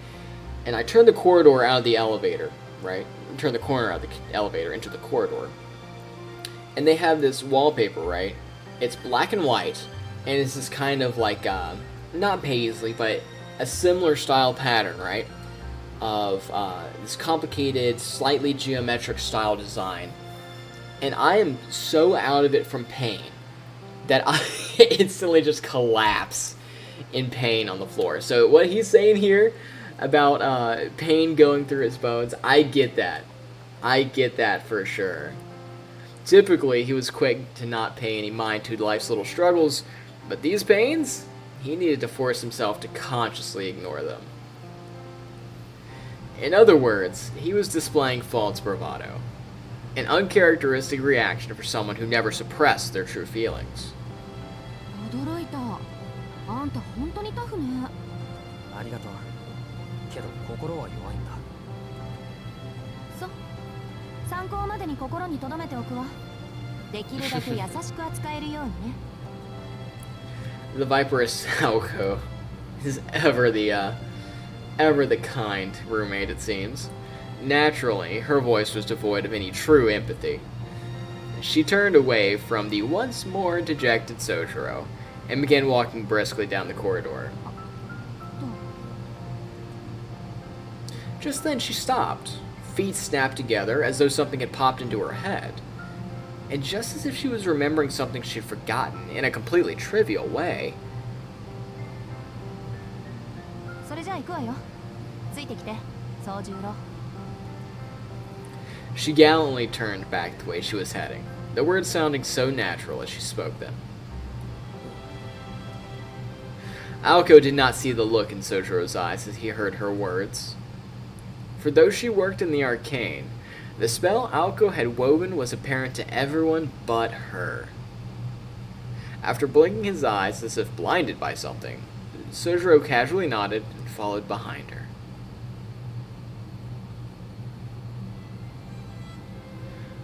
And I turned the corridor out of the elevator, right? Turned the corner out of the elevator into the corridor, and they have this wallpaper, right? It's black and white, and it's this kind of like not paisley, but a similar style pattern, right? Of this complicated, slightly geometric style design. And I am so out of it from pain that I instantly just collapse in pain on the floor. So what he's saying here about pain going through his bones, I get that. I get that for sure. Typically, he was quick to not pay any mind to life's little struggles, but these pains, he needed to force himself to consciously ignore them. In other words, he was displaying false bravado, an uncharacteristic reaction for someone who never suppressed their true feelings. 驚いた。あんた本当にタフね。ありがとう。けど心は弱いんだ。そう。参考までに心に留めておくわ。できるだけ優しく扱えるようにね。The Viperous Aoko is ever the Ever the kind roommate, it seems. Naturally, her voice was devoid of any true empathy. She turned away from the once more dejected Soujyuro and began walking briskly down the corridor. Just then she stopped, feet snapped together as though something had popped into her head. And just as if she was remembering something she'd forgotten in a completely trivial way, それじゃあ行くわよ。ついてきて、総十郎。 she gallantly turned back the way she was heading, the words sounding so natural as she spoke them. Aoko did not see the look in Sojuro's eyes as he heard her words. For though she worked in the arcane, the spell Aoko had woven was apparent to everyone but her. After blinking his eyes as if blinded by something, Soujyuro casually nodded and followed behind her.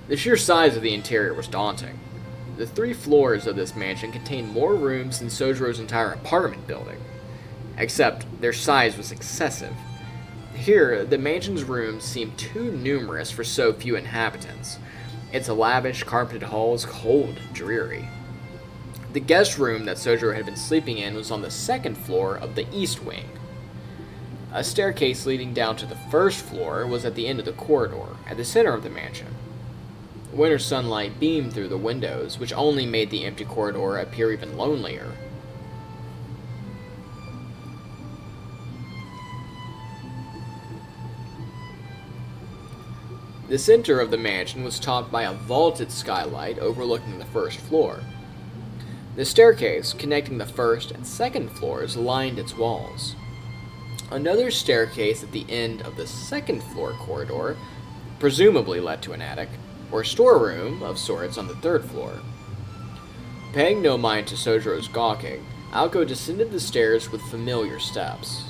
The sheer size of the interior was daunting. The 3 floors of this mansion contained more rooms than Sojuro's entire apartment building, except their size was excessive. Here, the mansion's rooms seemed too numerous for so few inhabitants. Its lavish, carpeted halls cold and dreary. The guest room that Soujyuro had been sleeping in was on the 2nd floor of the east wing. A staircase leading down to the 1st floor was at the end of the corridor, at the center of the mansion. Winter sunlight beamed through the windows, which only made the empty corridor appear even lonelier. The center of the mansion was topped by a vaulted skylight overlooking the 1st floor. The staircase connecting the 1st and 2nd floors lined its walls. Another staircase at the end of the 2nd floor corridor presumably led to an attic, or storeroom of sorts on the 3rd floor. Paying no mind to Sojuro's gawking, Aoko descended the stairs with familiar steps.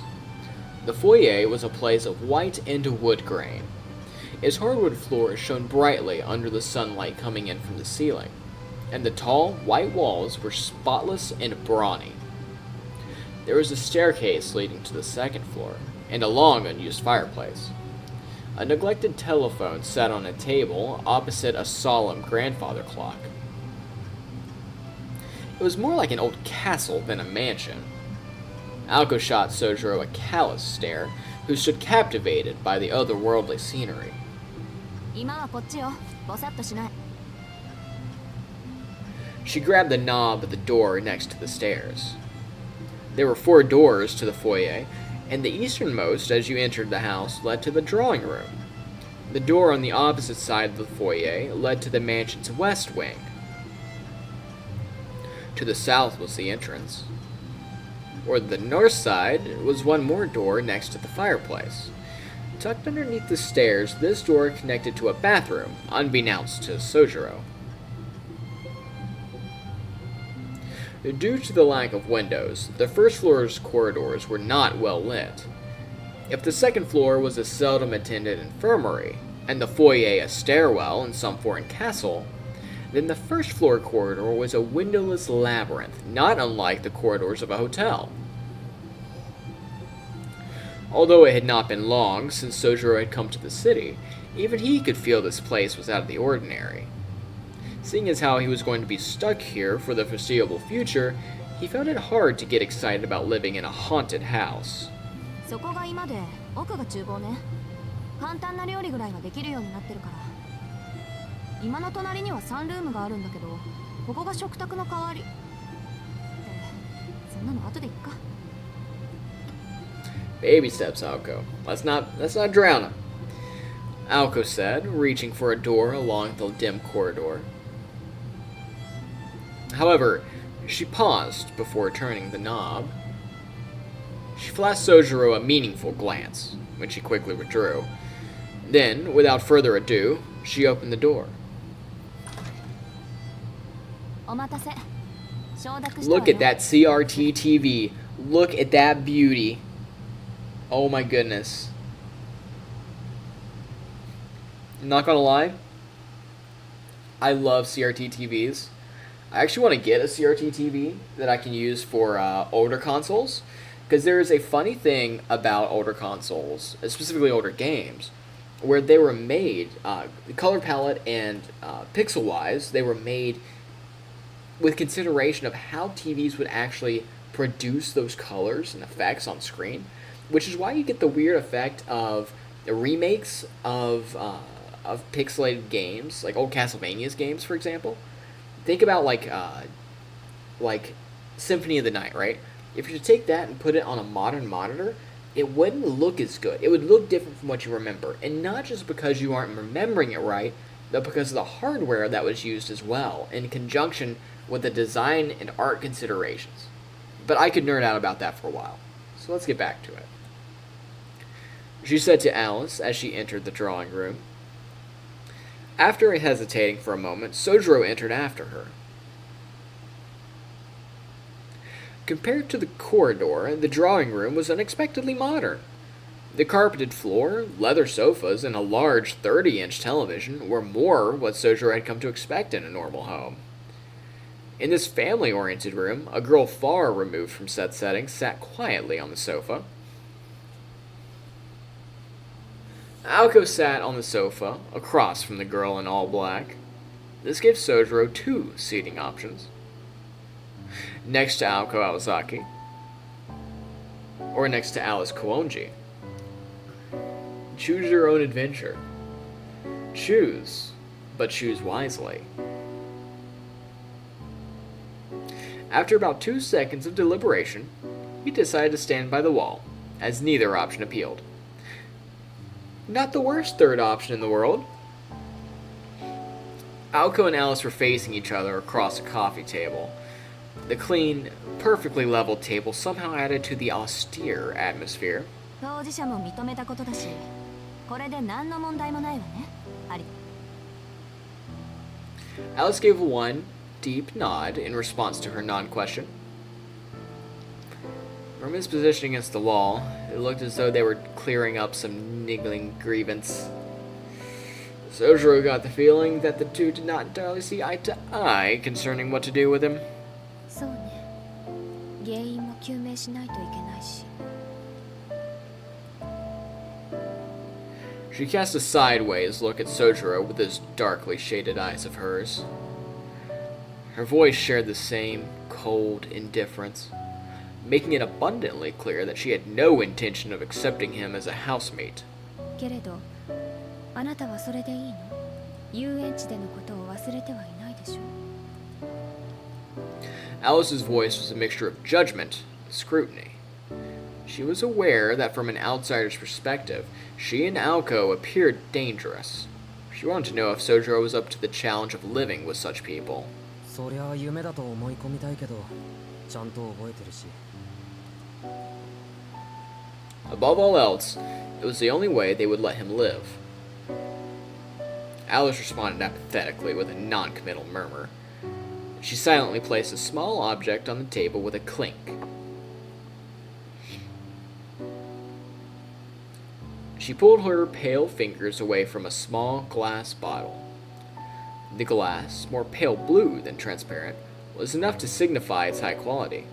The foyer was a place of white and wood grain. Its hardwood floors shone brightly under the sunlight coming in from the ceiling, and the tall, white walls were spotless and brawny. There was a staircase leading to the 2nd floor, and a long unused fireplace. A neglected telephone sat on a table opposite a solemn grandfather clock. It was more like an old castle than a mansion. Aoko shot Soujyuro a callous stare, who stood captivated by the otherworldly scenery. 今はこっちよ。ぼさっとしない。 She grabbed the knob of the door next to the stairs. There were 4 doors to the foyer, and the easternmost, as you entered the house, led to the drawing room. The door on the opposite side of the foyer led to the mansion's west wing. To the south was the entrance. Or the north side was one more door next to the fireplace. Tucked underneath the stairs, this door connected to a bathroom, unbeknownst to Soujyuro. Due to the lack of windows, the 1st floor's corridors were not well lit. If the 2nd floor was a seldom attended infirmary, and the foyer a stairwell in some foreign castle, then the 1st floor corridor was a windowless labyrinth, not unlike the corridors of a hotel. Although it had not been long since Soujyuro had come to the city, even he could feel this place was out of the ordinary. Seeing as how he was going to be stuck here for the foreseeable future, he found it hard to get excited about living in a haunted house. そこが今で奥が厨房ね。簡単な料理ぐらいはできるようになってるから。今の隣にはサンルームがあるんだけど、ここが食卓の代わり。ってそんなの後でいっか。 Baby steps, Aoko. Let's not drown him. Aoko said, reaching for a door along the dim corridor. However, she paused before turning the knob. She flashed Soujyuro a meaningful glance, which she quickly withdrew. Then, without further ado, she opened the door. お待たせ。承諾したわよ。 Look at that CRT TV. Look at that beauty. Oh my goodness. Not gonna lie, I love CRT TVs. I actually want to get a CRT TV that I can use for older consoles, Because there is a funny thing about older consoles, specifically older games, where they were made, the color palette and pixel-wise, they were made with consideration of how TVs would actually produce those colors and effects on screen, which is why you get the weird effect of the remakes of pixelated games, like old Castlevania's games, for example. Think about like Symphony of the Night, right? If you take that and put it on a modern monitor, it wouldn't look as good. It would look different from what you remember, and not just because you aren't remembering it right, but because of the hardware that was used as well, in conjunction with the design and art considerations. But I could nerd out about that for a while, so let's get back to it. She said to Alice as she entered the drawing room. After hesitating for a moment, Soujyuro entered after her. Compared to the corridor, the drawing room was unexpectedly modern. The carpeted floor, leather sofas, and a large 30-inch television were more what Soujyuro had come to expect in a normal home. In this family-oriented room, a girl far removed from set settings sat quietly on the sofa. Aoko sat on the sofa, across from the girl in all black. This gave Soujyuro two seating options. Next to Aoko Awazaki, or next to Alice Koonji. Choose your own adventure. Choose, but choose wisely. After about 2 seconds of deliberation, he decided to stand by the wall, as neither option appealed. Not the worst third option in the world. Aoko and Alice were facing each other across a coffee table. The clean, perfectly leveled table somehow added to the austere atmosphere. 当事者も認めたことだし、これで何の問題もないわね。あり。Alice gave one deep nod in response to her non-question. From his position against the wall, it looked as though they were clearing up some niggling grievance. Soujyuro got the feeling that the two did not entirely see eye to eye concerning what to do with him. そうね。原因も究明しないといけないし。She cast a sideways look at Soujyuro with those darkly shaded eyes of hers. Her voice shared the same cold indifference, making it abundantly clear that she had no intention of accepting him as a housemate. けれど、あなたはそれでいいの？遊園地でのことを忘れてはいないでしょ。Alice's voice was a mixture of judgment and scrutiny. She was aware that from an outsider's perspective, she and Aoko appeared dangerous. She wanted to know if Soujyuro was up to the challenge of living with such people. そりゃ夢だと思い込みたいけど、ちゃんと覚えてるし。Above all else, it was the only way they would let him live. Alice responded apathetically with a non-committal murmur. She silently placed a small object on the table with a clink. She pulled her pale fingers away from a small glass bottle. The glass, more pale blue than transparent, was enough to signify its high quality.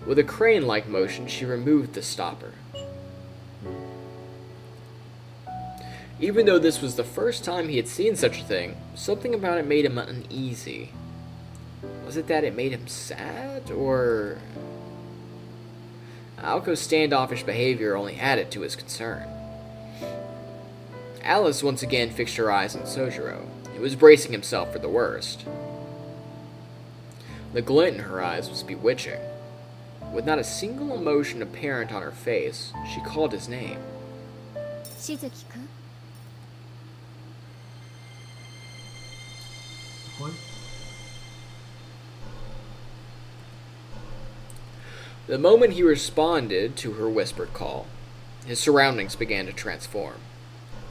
With a crane-like motion, she removed the stopper. Even though this was the first time he had seen such a thing, something about it made him uneasy. Was it that it made him sad, or... Aoko's standoffish behavior only added to his concern. Alice once again fixed her eyes on Soujyuro. He was bracing himself for the worst. The glint in her eyes was bewitching. With not a single emotion apparent on her face, she called his name. しずきくん。The moment he responded to her whispered call, his surroundings began to transform.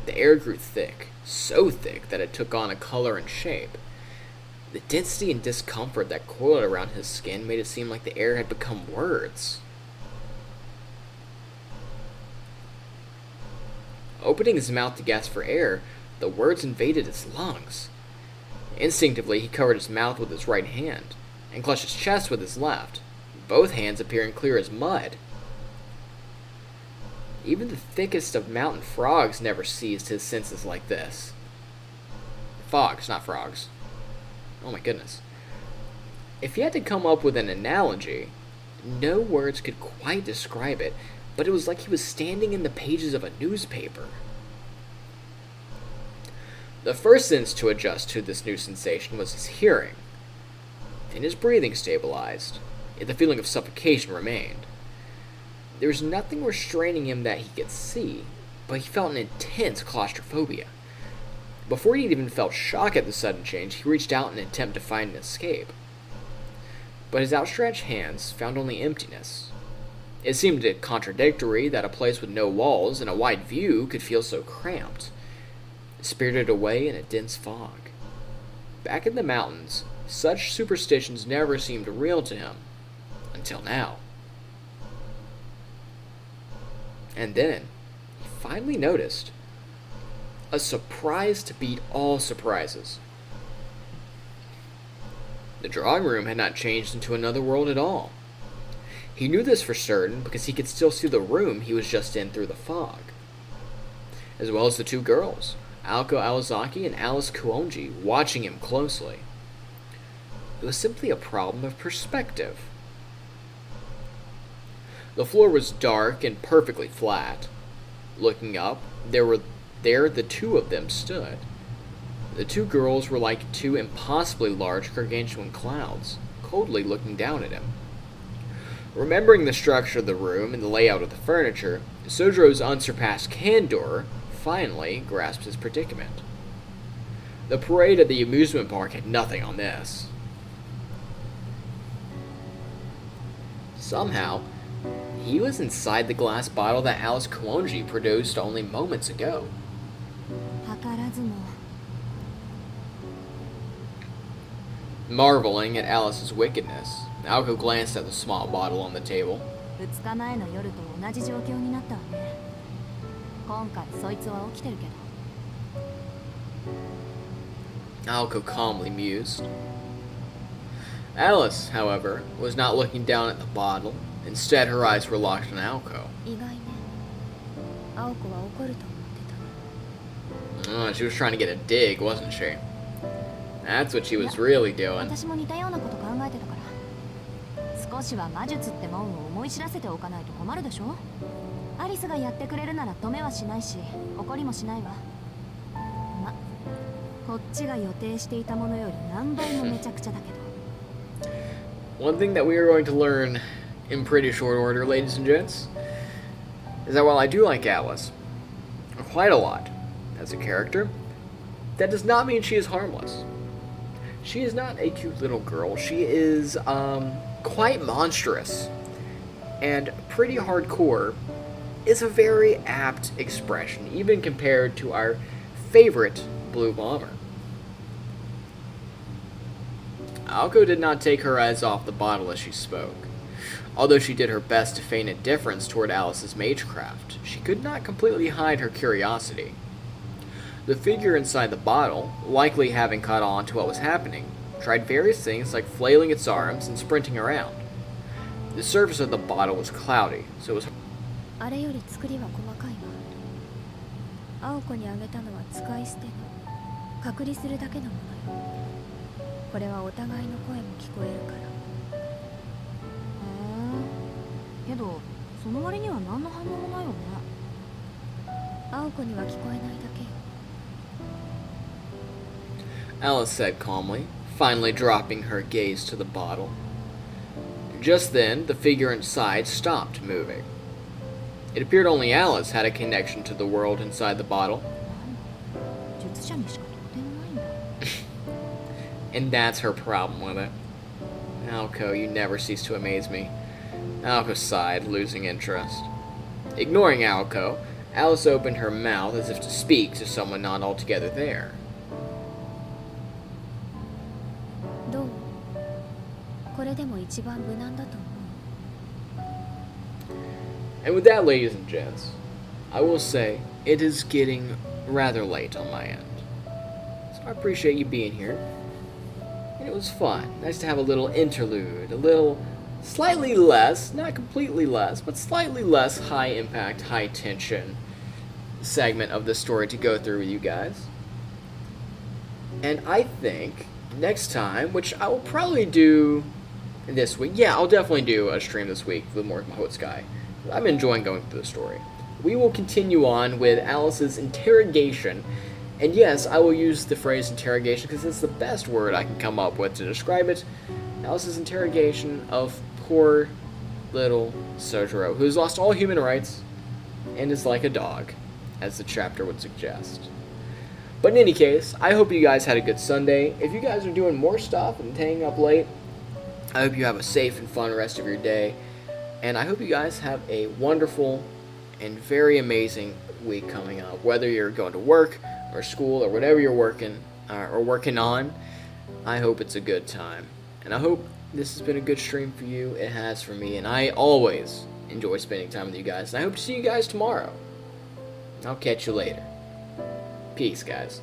The air grew thick, so thick that it took on a color and shape. The density and discomfort that coiled around his skin made it seem like the air had become words. Opening his mouth to gasp for air, the words invaded his lungs. Instinctively, he covered his mouth with his right hand and clutched his chest with his left, both hands appearing clear as mud. Even the thickest of mountain frogs never seized his senses like this. Fogs, not frogs. Oh my goodness. If he had to come up with an analogy, no words could quite describe it, but it was like he was standing in the pages of a newspaper. The first sense to adjust to this new sensation was his hearing. Then his breathing stabilized, yet the feeling of suffocation remained. There was nothing restraining him that he could see, but he felt an intense claustrophobia. Before he even felt shock at the sudden change, he reached out in an attempt to find an escape. But his outstretched hands found only emptiness. It seemed contradictory that a place with no walls and a wide view could feel so cramped, spirited away in a dense fog. Back in the mountains, such superstitions never seemed real to him, until now. And then, he finally noticed a surprise to beat all surprises. The drawing room had not changed into another world at all. He knew this for certain because he could still see the room he was just in through the fog, as well as the two girls, Aoko Alizaki and Alice Kuonji, watching him closely. It was simply a problem of perspective. The floor was dark and perfectly flat. Looking up, there the two of them stood. The two girls were like two impossibly large gargantuan clouds, coldly looking down at him. Remembering the structure of the room and the layout of the furniture, Soujyuro's unsurpassed candor finally grasped his predicament. The parade at the amusement park had nothing on this. Somehow, he was inside the glass bottle that Alice Kuonji produced only moments ago. 図らずも Marveling at Alice's wickedness, Aoko glanced at the small bottle on the table. 2日前の夜と同じ状況になったわね。今回そいつは起きてるけど。 Aoko calmly mused. Alice, however, was not looking down at the bottle. Instead, her eyes were locked on Aoko. 意外ね。青子は怒ると思ってたの。 Oh, she was trying to get a dig, wasn't she? That's what she was really doing. 私も似たようなこと考えてたから。少しは魔術ってもんを思い知らせておかないと困るでしょ。アリスがやってくれるなら止めはしないし、怒りもしないわ。ま、こっちが予定していたものより何倍もめちゃくちゃだけど。 One thing that we are going to learn in pretty short order, ladies and gents, is that while I do like Alice quite a lot as a character, that does not mean she is harmless. She is not a cute little girl. She is quite monstrous, and pretty hardcore is a very apt expression, even compared to our favorite Blue Bomber. Aoko did not take her eyes off the bottle as she spoke. Although she did her best to feign indifference toward Alice's magecraft, she could not completely hide her curiosity. The figure inside the bottle, likely having caught on to what was happening, tried various things like flailing its arms and sprinting around. The surface of the bottle was cloudy, so it was... あれより作りは細かいわ。青子にあげたのは使い捨ての隔離するだけのものよ。これはお互いの声も聞こえるから。けどその割には何の反応もないよね。青子には聞こえないだけよ。 Alice said calmly, finally dropping her gaze to the bottle. Just then, the figure inside stopped moving. It appeared only Alice had a connection to the world inside the bottle. 術者にしかとてもないんだ。 And that's her problem with it. Aoko, you never cease to amaze me. Aoko sighed, losing interest. Ignoring Aoko, Alice opened her mouth as if to speak to someone not altogether there. どう？これでも一番無難だと思う。 And with that, ladies and gents, I will say it is getting rather late on my end. So I appreciate you being here. And it was fun. Nice to have a little interlude, a little slightly less, not completely less, but slightly less high impact, high tension segment of the story to go through with you guys. And I think next time, which I will probably do this week, yeah, I'll definitely do a stream this week with more of Mahot Sky. I'm enjoying going through the story. We will continue on with Alice's interrogation. And yes, I will use the phrase interrogation because it's the best word I can come up with to describe it. Alice's interrogation of poor little Soujyuro, who has lost all human rights and is like a dog, as the chapter would suggest. But in any case, I hope you guys had a good Sunday. If you guys are doing more stuff and staying up late, I hope you have a safe and fun rest of your day. And I hope you guys have a wonderful and very amazing week coming up. Whether you're going to work or school or whatever you're working on, I hope it's a good time. And I hope this has been a good stream for you. It has for me, and I always enjoy spending time with you guys. And I hope to see you guys tomorrow. I'll catch you later. Peace, guys.